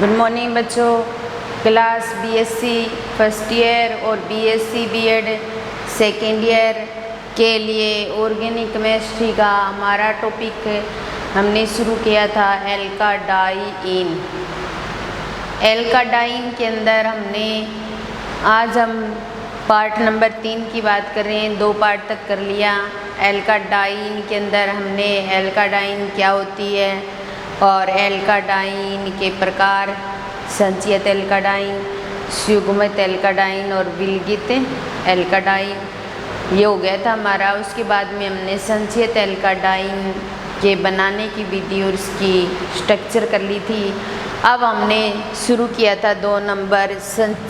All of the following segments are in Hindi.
गुड मॉर्निंग बच्चों। क्लास बीएससी फर्स्ट ईयर और बीएससी बीएड सेकेंड ईयर के लिए ऑर्गेनिक केमिस्ट्री का हमारा टॉपिक हमने शुरू किया था एल्काडाइन। एल्काडाइन के अंदर आज हम पार्ट नंबर 3 की बात कर रहे हैं। 2 पार्ट तक कर लिया। एल्काडाइन के अंदर हमने एल्काडाइन क्या होती है और एल्काडाइन के प्रकार, संचयित एल्काडाइन, सुगमित एल्काडाइन और विलगित एल्काडाइन, ये हो गया था हमारा। उसके बाद में हमने संचयित एल्काडाइन के बनाने की विधि और उसकी स्ट्रक्चर कर ली थी। अब हमने शुरू किया था 2 नंबर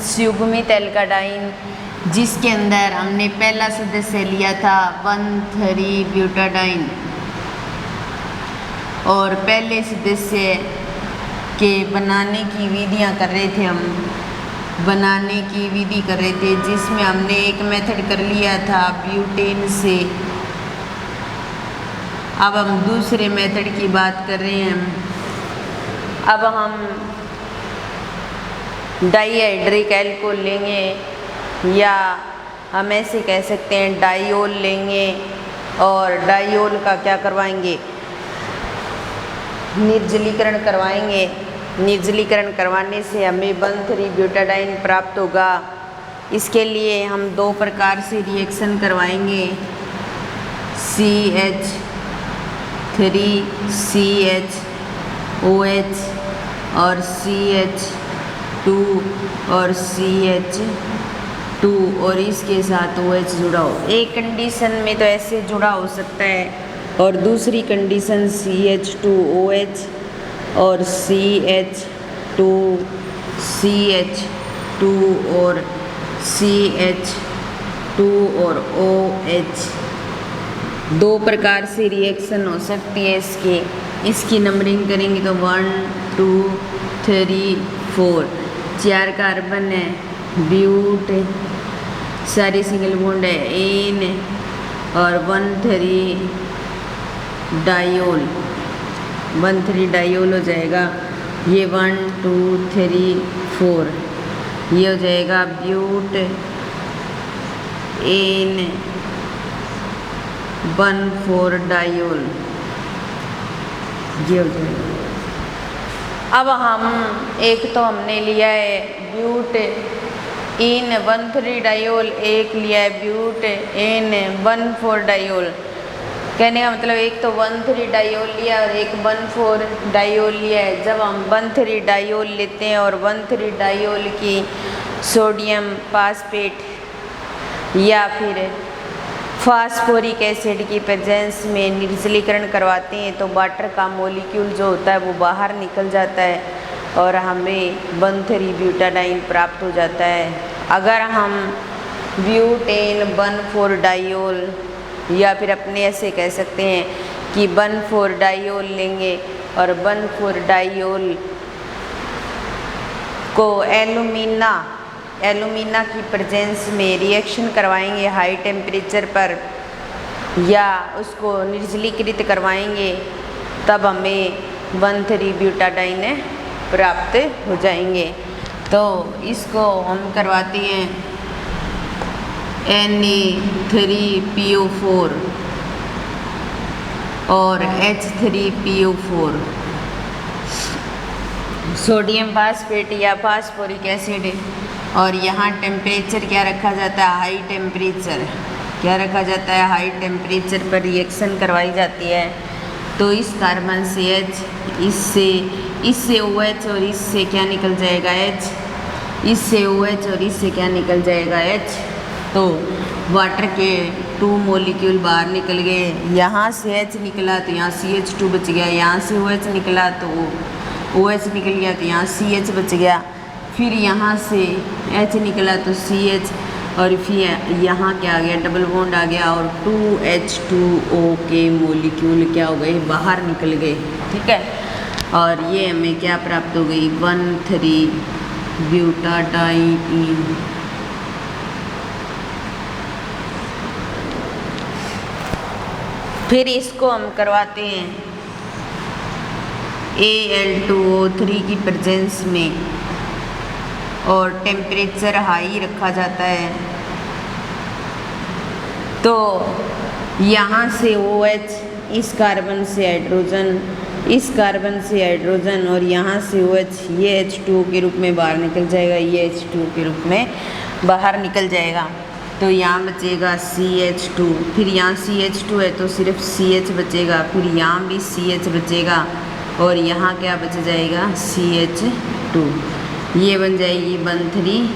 सुगमित एल्काडाइन, जिसके अंदर हमने पहला सदस्य लिया था 1,3-ब्यूटाडाइन और पहले सदस्य के बनाने की विधियां कर रहे थे। हम बनाने की विधि कर रहे थे जिसमें हमने एक मेथड कर लिया था ब्यूटेन से। अब हम दूसरे मेथड की बात कर रहे हैं। अब हम डाइहाइड्रिक एल्कोहल लेंगे या हम ऐसे कह सकते हैं डाइओल लेंगे और डाइओल का क्या करवाएंगे, निर्जलीकरण करवाएंगे। निर्जलीकरण करवाने से हमें 1,3-ब्यूटाडाइन प्राप्त होगा। इसके लिए हम 2 प्रकार से रिएक्शन करवाएंगे, CH3CHOH और CH2 और CH2 और इसके साथ OH जुड़ा हो। एक कंडीशन में तो ऐसे जुड़ा हो सकता है और दूसरी कंडीशन CH2OH और CH2 और CH2 और OH 2 प्रकार से रिएक्शन हो सकती है। इसकी नंबरिंग करेंगे तो 1 2 3 4 4 कार्बन है, ब्यूट सारी सिंगल बॉन्ड है, एन और 1,3-डाइओल हो जाएगा। ये 1 2 3 4 ये हो जाएगा ब्यूट एन 1,4-डाइओल, ये हो जाएगा। अब हम एक तो हमने लिया है ब्यूट इन 1,3-डाइओल, एक लिया है ब्यूट एन 1,4-डाइओल। कहने का मतलब एक तो 1,3-डाइओल लिया और एक 1,4-डाइओल लिया है। जब हम 1,3-डाइओल लेते हैं और 1,3-डाइओल की सोडियम फास्फेट या फिर फास्फोरिक एसिड की प्रेजेंस में निर्जलीकरण करवाते हैं तो वाटर का मॉलिक्यूल जो होता है वो बाहर निकल जाता है और हमें 1,3-ब्यूटाडाइन प्राप्त हो जाता है। अगर हम ब्यूटेन 1,4-डाइओल या फिर अपने ऐसे कह सकते हैं कि 1,4-डाइओल लेंगे और 1,4-डाइओल को एल्यूमिना की प्रेजेंस में रिएक्शन करवाएंगे हाई टेम्परेचर पर या उसको निर्जलीकृत करवाएंगे, तब हमें 1,3-ब्यूटाडाइन प्राप्त हो जाएंगे। तो इसको हम करवाते हैं Na3PO4 और H3PO4 सोडियम फास्फेट या फास्फोरिक एसिड। और यहाँ टेम्परेचर क्या रखा जाता है, हाई टेम्परेचर। क्या रखा जाता है, हाई टेम्परेचर पर रिएक्शन करवाई जाती है। तो इस कार्बन से H, इससे OH और इससे क्या निकल जाएगा H, इससे OH और इससे क्या निकल जाएगा H। तो वाटर के 2 मॉलिक्यूल बाहर निकल गए। यहाँ से H निकला तो यहाँ CH2 बच गया, यहाँ से OH निकला तो OH निकल गया तो यहाँ CH बच गया। फिर यहाँ से H निकला तो CH और फिर यहाँ क्या आ गया, डबल बॉन्ड आ गया और 2H2O के मॉलिक्यूल क्या हो गए, बाहर निकल गए। ठीक है, और ये हमें क्या प्राप्त हो गई, 1,3-ब्यूटाडाइन। फिर इसको हम करवाते हैं Al2O3 की प्रेजेंस में और टेम्परेचर हाई रखा जाता है तो यहाँ से OH, इस कार्बन से हाइड्रोजन, इस कार्बन से हाइड्रोजन और यहाँ से OH, ये H2O के रूप में बाहर निकल जाएगा, ये H2O के रूप में बाहर निकल जाएगा। तो यहाँ बचेगा CH2, फिर यहाँ CH2 है तो सिर्फ CH बचेगा, फिर यहाँ भी CH बचेगा और यहाँ क्या बच जाएगा CH2। ये बन जाएगी 1,3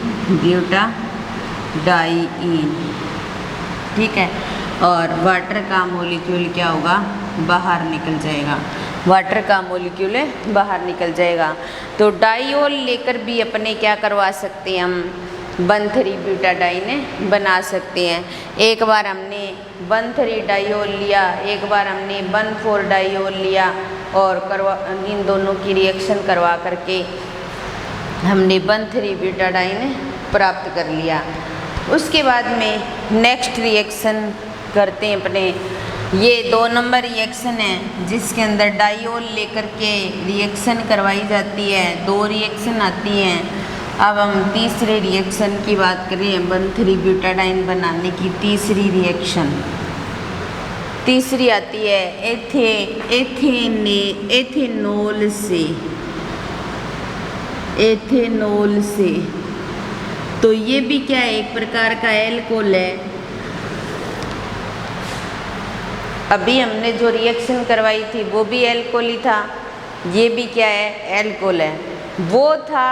ब्यूटाडाईन, ठीक है। और वाटर का मॉलिक्यूल क्या होगा, बाहर निकल जाएगा, वाटर का मॉलिक्यूल बाहर निकल जाएगा। तो डाइऑल लेकर भी अपने क्या करवा सकते हैं हम, 1,3 ब्यूटाडाईन बना सकते हैं। एक बार हमने 1,3 डाइऑल लिया, एक बार हमने 1,4 डाइऑल लिया और इन दोनों की रिएक्शन करवा करके हमने 1,3 ब्यूटाडाईन प्राप्त कर लिया। उसके बाद में नेक्स्ट रिएक्शन करते हैं अपने, ये 2 नंबर रिएक्शन है जिसके अंदर डाइऑल लेकर के रिएक्शन करवाई जाती है, 2 रिएक्शन आती हैं। अब हम तीसरे रिएक्शन की बात करें, 1,3 ब्यूटाडाईन बनाने की तीसरी रिएक्शन, तीसरी आती है एथेनॉल से। तो ये भी क्या है, एक प्रकार का एल्कोहल है। अभी हमने जो रिएक्शन करवाई थी वो भी एल्कोहल ही था, ये भी क्या है, एल्कोहल है। वो था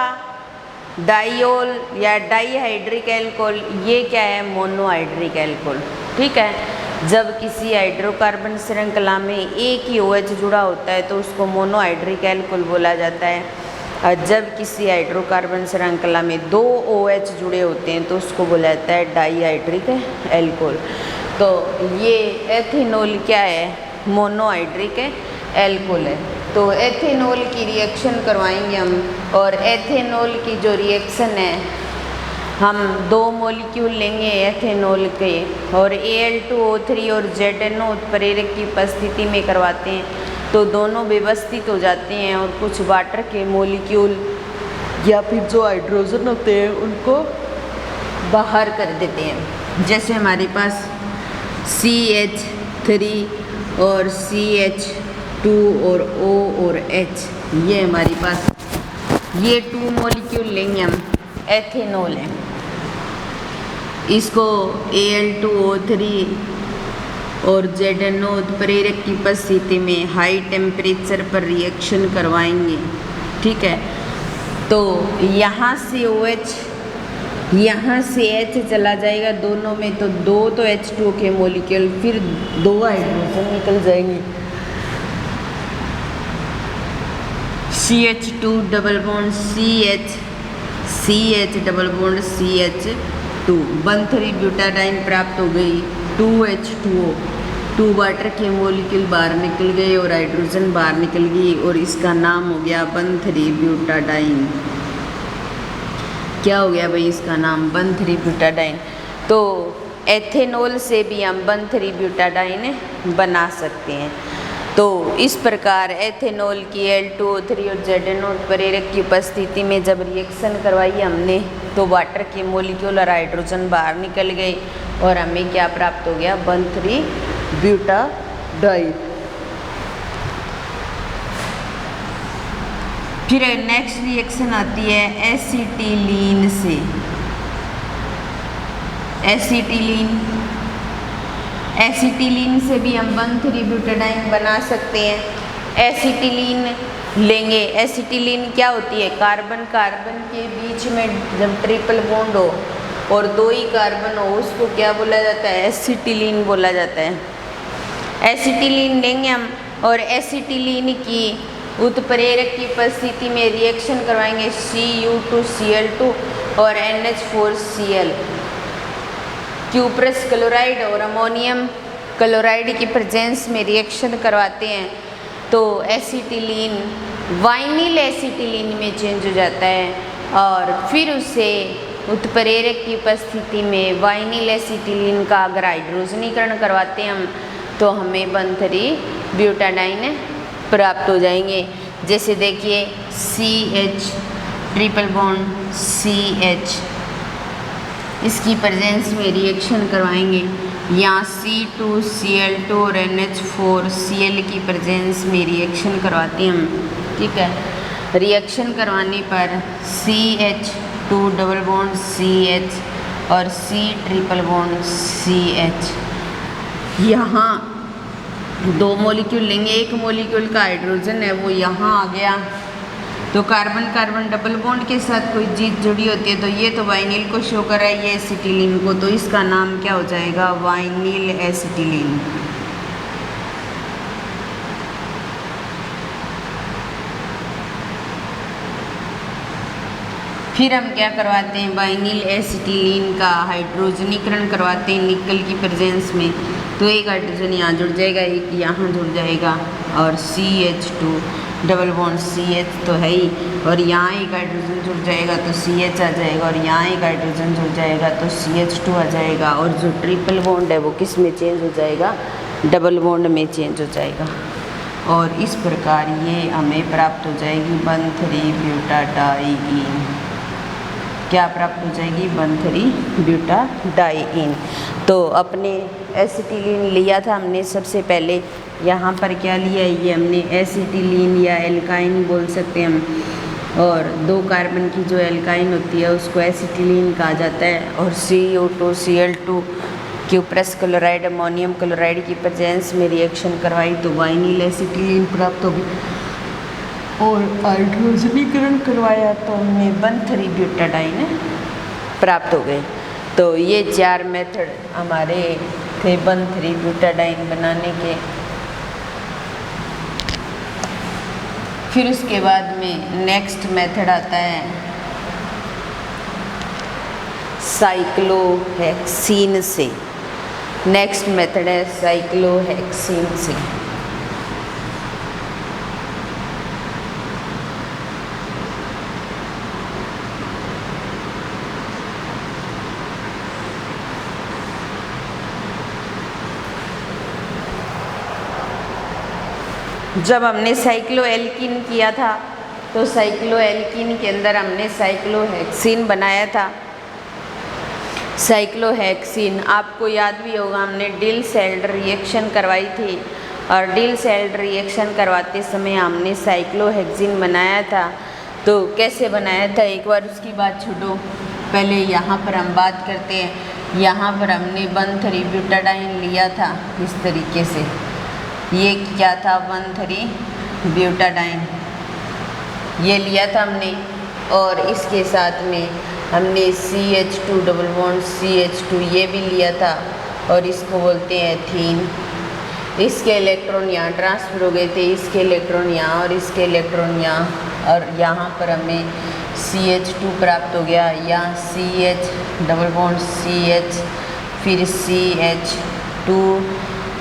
डाइऑल या डाईहाइड्रिक एल्कोहल, ये क्या है, मोनोहाइड्रिक एल्कोहल, ठीक है। जब किसी हाइड्रोकार्बन श्रृंखला में एक ही OH जुड़ा होता है तो उसको मोनोहाइड्रिक एल्कोहल बोला जाता है, और जब किसी हाइड्रोकार्बन श्रृंखला में 2 OH जुड़े होते हैं तो उसको बोला जाता है डाईहाइड्रिक एल्कोहल। तो ये एथेनॉल क्या है, मोनोहाइड्रिक एल्कोहल है। तो एथेनॉल की रिएक्शन करवाएंगे हम, और एथेनॉल की जो रिएक्शन है हम 2 मॉलिक्यूल लेंगे एथेनॉल के और Al2O3 और ZNO उत्प्रेरक की उपस्थिति में करवाते हैं तो दोनों व्यवस्थित हो जाते हैं और कुछ वाटर के मॉलिक्यूल या फिर जो हाइड्रोजन होते हैं उनको बाहर कर देते हैं। जैसे हमारे पास CH3 और CH2 और O और H, ये हमारे पास ये 2 मॉलिक्यूल लेंगे हम, एथेनॉल है। इसको Al2O3 और ZNO उत्प्रेरक की उपस्थिति में हाई टेम्परेचर पर रिएक्शन करवाएंगे, ठीक है। तो यहाँ से OH, यहाँ से H चला जाएगा दोनों में, तो 2 तो H2O के मॉलिक्यूल, फिर 2 हाइड्रोजन निकल जाएंगे। CH2 double bond CH, CH double bond CH2, 1,3 butadiene प्राप्त हो गई। 2H2O, 2 वाटर के मॉलिक्यूल बाहर निकल गए और हाइड्रोजन बाहर निकल गई और इसका नाम हो गया 1,3 ब्यूटाडाईन। क्या हो गया भाई इसका नाम, 1,3 ब्यूटाडाईन। तो एथेनॉल से भी हम 1,3 ब्यूटाडाईन बना सकते हैं। तो इस प्रकार एथेनॉल की Al2O3 और ZNO उत्प्रेरक की उपस्थिति में जब रिएक्शन करवाई हमने तो वाटर के मॉलिक्यूल और हाइड्रोजन बाहर निकल गए और हमें क्या प्राप्त हो गया, 1,3 ब्यूटाडाईन। फिर नेक्स्ट रिएक्शन आती है एसिटिलीन से। एसिटिलीन से भी हम 1,3 ब्यूटाडाईन बना सकते हैं। एसिटिलीन लेंगे, एसिटिलीन क्या होती है, कार्बन कार्बन के बीच में जब ट्रिपल बॉन्ड हो और 2 ही कार्बन हो उसको क्या बोला जाता है, एसिटिलीन बोला जाता है। एसिटिलीन लेंगे हम और एसिटिलीन की उत्प्रेरक की उपस्थिति में रिएक्शन करवाएंगे Cu2Cl2 और NH4Cl। क्यूप्रस क्लोराइड और अमोनियम क्लोराइड की प्रेजेंस में रिएक्शन करवाते हैं तो एसिटिलीन वाइनिल एसिटिलीन में चेंज हो जाता है और फिर उसे उत्प्रेरक की उपस्थिति में वाइनिल एसिटिलीन का अगर हाइड्रोजनीकरण करवाते हैं हम तो हमें 1,3 ब्यूटाडाईन प्राप्त हो जाएंगे। जैसे देखिए CH ट्रिपल बॉन्ड CH, इसकी प्रेजेंस में रिएक्शन करवाएंगे। यहाँ C2Cl2 और NH4Cl की प्रेजेंस में रिएक्शन करवाते हैं हम, ठीक है। रिएक्शन करवाने पर CH2 डबल बॉन्ड CH और C ट्रिपल बॉन्ड CH, यहाँ 2 मॉलिक्यूल लेंगे। एक मॉलिक्यूल का हाइड्रोजन है वो यहाँ आ गया, तो कार्बन कार्बन डबल बॉन्ड के साथ कोई चीज़ जुड़ी होती है, तो ये तो वाइनिल को शो कर रहा है, ये एसिटिलीन को, तो इसका नाम क्या हो जाएगा, वाइनिल एसिटिलीन। फिर हम क्या करवाते हैं, वाइनिल एसिटिलीन का हाइड्रोजनीकरण करवाते हैं निकल की प्रेजेंस में। तो एक हाइड्रोजन यहाँ जुड़ जाएगा, एक यहाँ जुड़ जाएगा, और CH2 डबल बॉन्ड CH तो है ही, और यहाँ एक हाइड्रोजन जुड़ जाएगा तो CH आ जाएगा, और यहाँ एक हाइड्रोजन जुड़ जाएगा तो CH2 आ जाएगा, और जो ट्रिपल बॉन्ड है वो किस में चेंज हो जाएगा, डबल बॉन्ड में चेंज हो जाएगा। और इस प्रकार ये हमें प्राप्त हो जाएगी 1,3-ब्यूटाडाइईन। क्या प्राप्त हो जाएगी, 1,3-ब्यूटाडाइईन। तो अपने एसिटिलीन लिया था हमने सबसे पहले, यहाँ पर क्या लिया है, ये हमने एसिटिलीन या एल्काइन बोल सकते हैं हम, और 2 कार्बन की जो एल्काइन होती है उसको एसिटिलीन कहा जाता है। और CO2Cl2 cuprous chloride ammonium chloride की प्रेजेंस में रिएक्शन करवाई तो वाइनिल एसिटिलीन प्राप्त होगी, और हाइड्रोजनीकरण करवाया तो हमने 1,3-ब्यूटाडाइन प्राप्त हो गए। तो ये 4 मेथड हमारे थे 1,3-ब्यूटाडाइन बनाने के। फिर उसके बाद में नेक्स्ट मेथड आता है साइक्लोहेक्सीन से। नेक्स्ट मेथड है साइक्लोहेक्सीन से। जब हमने साइक्लोएल्कीन किया था तो साइक्लोएल्कीन के अंदर हमने साइक्लोहेक्सीन बनाया था। साइक्लोहेक्सीन आपको याद भी होगा, हमने डिल सेल्ड रिएक्शन करवाई थी, और डिल सेल्ड रिएक्शन करवाते समय हमने साइक्लोहेक्सीन बनाया था। तो कैसे बनाया था, एक बार उसकी बात छोड़ो, पहले यहाँ पर हम बात करते हैं। यहाँ पर हमने 1,3-ब्यूटाडाइन लिया था इस तरीके से, ये क्या था 1,3-ब्यूटाडाइन ये लिया था हमने, और इसके साथ में हमने CH2 डबल बॉन्ड CH2 ये भी लिया था, और इसको बोलते हैं एथीन। इसके इलेक्ट्रॉन यहाँ ट्रांसफर हो गए थे, इसके इलेक्ट्रॉन यहाँ और इसके इलेक्ट्रॉन यहाँ, और यहाँ पर हमें CH2 प्राप्त हो गया। यहाँ CH डबल बॉन्ड CH, फिर CH2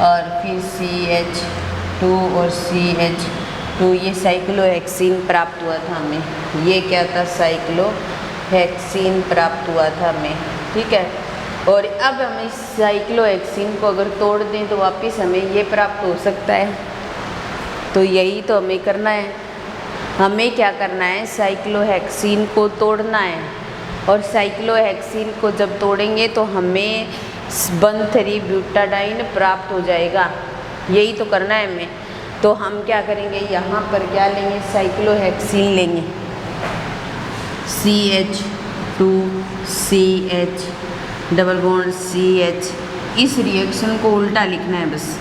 और फिर CH2 और CH2, ये साइक्लोहेक्सीन प्राप्त हुआ था हमें। ये क्या था, साइक्लोहेक्सीन प्राप्त हुआ था हमें, ठीक है। और अब हम इस साइक्लोहेक्सीन को अगर तोड़ दें तो वापस हमें ये प्राप्त हो सकता है। तो यही तो हमें करना है, हमें क्या करना है, साइक्लोहेक्सीन को तोड़ना है। और साइक्लोहेक्सीन को जब तोड़ेंगे तो हमें 1,3-ब्यूटाडाइन प्राप्त हो जाएगा। यही तो करना है हमें। तो हम क्या करेंगे, यहाँ पर क्या लेंगे, साइक्लोहेक्सीन लेंगे, CH2CH डबल बॉन्ड CH। इस रिएक्शन को उल्टा लिखना है बस।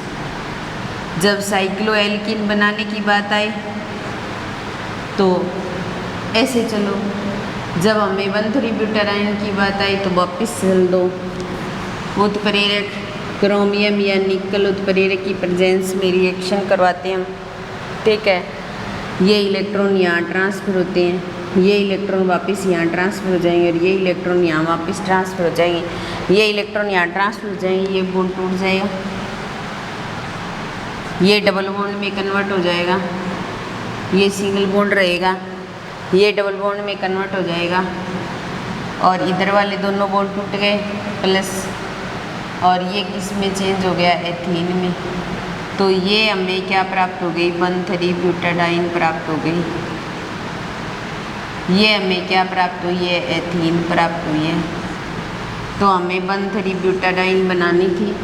जब साइक्लोएल्कीन बनाने की बात आए तो ऐसे चलो, जब हमें 1,3-ब्यूटाडाइन की बात आई तो वापस चल दो। उत्प्रेरक क्रोमियम या निकल उत्प्रेरक की प्रेजेंस में रिएक्शन करवाते हैं हम, ठीक है। ये इलेक्ट्रॉन यहाँ ट्रांसफ़र होते हैं, ये इलेक्ट्रॉन वापस यहाँ ट्रांसफ़र हो जाएंगे, और ये इलेक्ट्रॉन यहाँ वापस ट्रांसफ़र हो जाएंगे। ये इलेक्ट्रॉन यहाँ ट्रांसफ़र हो जाएंगे, ये बॉन्ड टूट जाएगा, ये डबल बॉन्ड में कन्वर्ट हो जाएगा, ये सिंगल बॉन्ड रहेगा, ये डबल बॉन्ड में कन्वर्ट हो जाएगा, और इधर वाले दोनों बॉन्ड टूट गए प्लस, और ये किस में चेंज हो गया, एथीन में। तो ये हमें क्या प्राप्त हो गई, 1,3 ब्यूटाडाइन प्राप्त हो गई। ये हमें क्या प्राप्त हुई है, एथीन प्राप्त हुई है। तो हमें 1,3 ब्यूटाडाइन बनानी थी,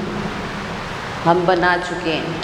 हम बना चुके हैं।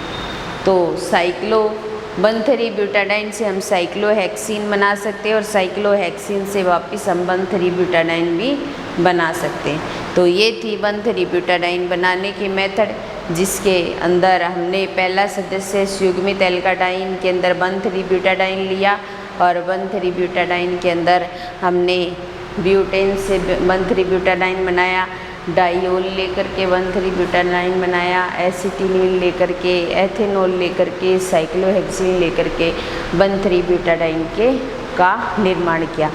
तो साइक्लो 1,3 ब्यूटाडाइन से हम साइक्लोहेक्सीन बना सकते हैं और साइक्लोहेक्सीन से वापस हम 1,3 ब्यूटाडाइन भी बना सकते हैं। तो ये थी 1,3 ब्यूटाडाइन बनाने की मेथड, जिसके अंदर हमने पहला सदस्य संयुग्मित एल्काडाइन के अंदर 1,3 ब्यूटाडाइन लिया और 1,3 ब्यूटाडाइन के अंदर हमने ब्यूटेन से 1,3 ब्यूटाडाइन बनाया, डाइओल लेकर के 1,3 ब्यूटाडाइन बनाया, एसिटिलीन लेकर के, एथेनॉल लेकर के, साइक्लोहेक्सीन लेकर के 1,3 ब्यूटाडाइन के का निर्माण किया।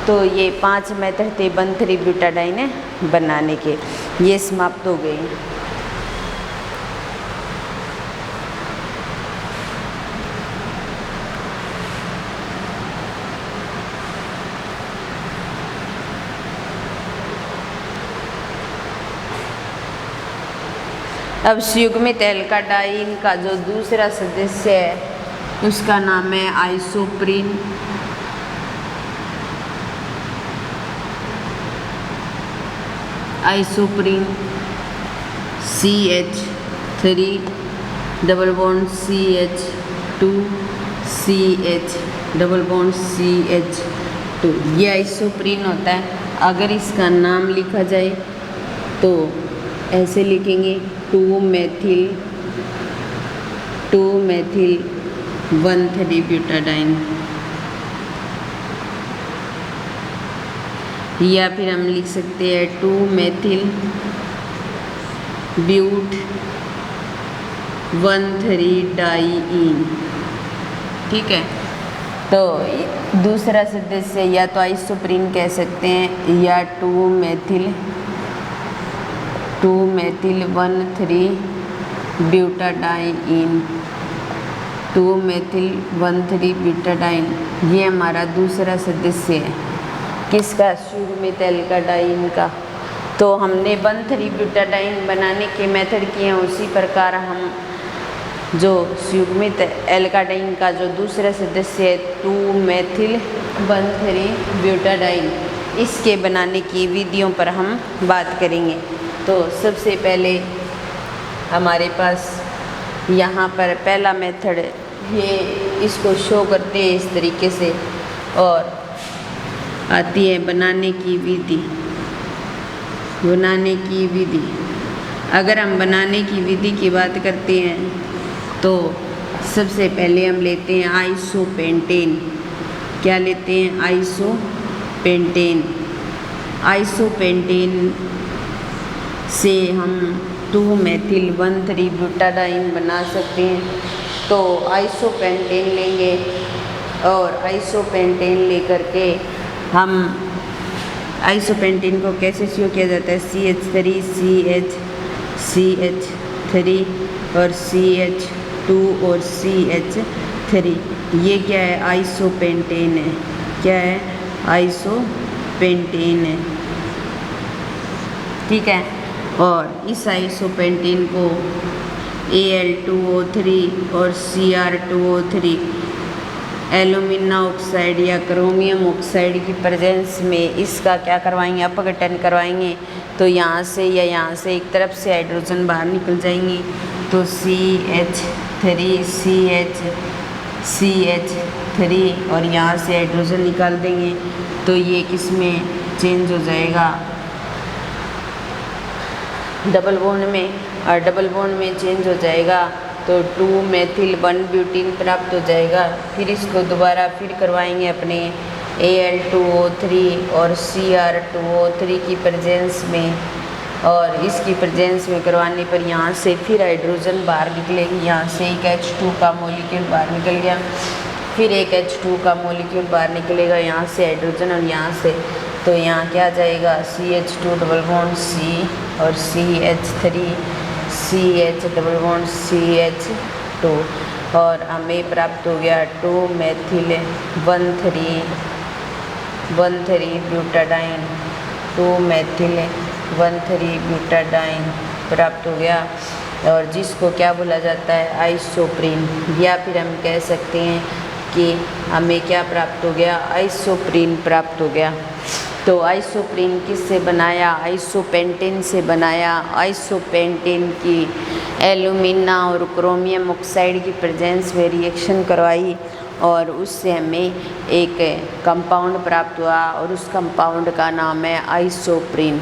तो ये 5 मेथड थे 1,3 ब्यूटाडाइन बनाने के, ये समाप्त हो गए। अब संयुग्मित एल्काडाइन का जो दूसरा सदस्य है उसका नाम है isoprene. Isoprene CH3 double bond CH2 CH double bond CH2, ये आइसोप्रीन होता है। अगर इसका नाम लिखा जाए तो ऐसे लिखेंगे 2-मेथिल 1,3 ब्यूटाडाइन, या फिर हम लिख सकते हैं 2-मेथिल ब्यूट 1,3 डाइईन। ठीक है, तो दूसरा सदस्य या तो आइसोप्रीन कह सकते हैं या 2-मेथिल 1,3 ब्यूटाडाइन, 2-मेथिल 1,3 ब्यूटाडाइन, ये हमारा दूसरा सदस्य है। किसका, संयुग्मित एल्काडाइन का। तो हमने 1,3 ब्यूटाडाइन बनाने के मेथड किए हैं, उसी प्रकार हम जो संयुग्मित एल्काडाइन का जो दूसरा सदस्य है 2-मेथिल 1,3 ब्यूटाडाइन, इसके बनाने की विधियों पर हम बात करेंगे। तो सबसे पहले हमारे पास यहाँ पर पहला मेथड, ये इसको शो करते हैं इस तरीके से, और आती है बनाने की विधि। बनाने की विधि, अगर हम बनाने की विधि की बात करते हैं तो सबसे पहले हम लेते हैं आइसोपेंटेन। क्या लेते हैं, आइसोपेंटेन। आइसोपेंटेन से हम 2-मेथिल 1,3 ब्यूटाडाइन बना सकते हैं। तो आइसोपेंटेन लेंगे और आइसोपेंटेन लेकर के हम आइसोपेंटेन को कैसे शो किया जाता है, CH3 CH3 और CH2 और CH3, ये क्या है, आइसोपेंटेन है। क्या है, आइसोपेंटेन है। ठीक है, और इस आइसोपेंटेन को Al2O3 और Cr2O3 एल्यूमिना ऑक्साइड या क्रोमियम ऑक्साइड की प्रेजेंस में इसका क्या करवाएंगे, अपघटन करवाएंगे। तो यहाँ से या यहाँ से एक तरफ से हाइड्रोजन बाहर निकल जाएंगी, तो CH3 CH3 और यहाँ से हाइड्रोजन निकाल देंगे, तो ये किस में चेंज हो जाएगा, डबल बॉन्ड में, और डबल बॉन्ड में चेंज हो जाएगा तो 2-मेथिल 1-ब्यूटीन प्राप्त हो जाएगा। फिर इसको दोबारा फिर करवाएंगे अपने Al2O3 और Cr2O3 की प्रेजेंस में, और इसकी प्रेजेंस में करवाने पर यहाँ से फिर हाइड्रोजन बाहर निकलेगी। यहाँ से एक H2 का मॉलिक्यूल बाहर निकल गया, फिर एक H2 का मॉलिक्यूल बाहर निकलेगा, यहाँ से हाइड्रोजन और यहाँ से, तो यहाँ क्या आ जाएगा, CH2 डबल बॉन्ड C और CH3 CH double bond CH2, और हमें प्राप्त हो गया 2-मेथिल 1,3 ब्यूटाडाइन, 2-मेथिल 1,3 ब्यूटाडाइन प्राप्त हो गया। और जिसको क्या बोला जाता है, आइसोप्रीन। या फिर हम कह सकते हैं कि हमें क्या प्राप्त हो गया, आइसोप्रीन प्राप्त हो गया। तो आइसोप्रीन किससे बनाया, आइसोपेंटेन से बनाया। आइसोपेंटेन की एल्यूमिना और क्रोमियम ऑक्साइड की प्रेजेंस में रिएक्शन करवाई और उससे हमें एक कंपाउंड प्राप्त हुआ और उस कंपाउंड का नाम है आइसोप्रीन।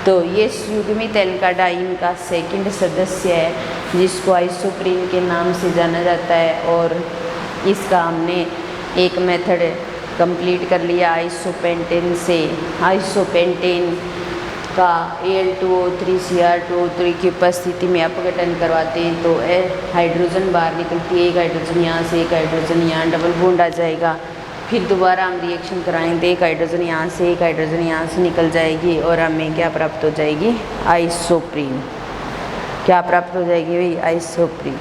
तो ये युग्मित एल्काडाइन का सेकंड सदस्य है जिसको आइसोप्रीन के नाम से जाना जाता है। और इसका हमने एक मेथड कंप्लीट कर लिया आइसोपेंटेन से। आइसोपेंटेन का Al2O3Cr2O3 की उपस्थिति में अपघटन करवाते हैं तो हाइड्रोजन बाहर निकलती है, एक हाइड्रोजन यहाँ से, एक हाइड्रोजन यहाँ, डबल बॉन्ड आ जाएगा। फिर दोबारा हम रिएक्शन कराएंगे, एक हाइड्रोजन यहाँ से, एक हाइड्रोजन यहाँ से निकल जाएगी और हमें क्या प्राप्त हो जाएगी, आइसोप्रीन। क्या प्राप्त हो जाएगी भाई, आइसोप्रीन।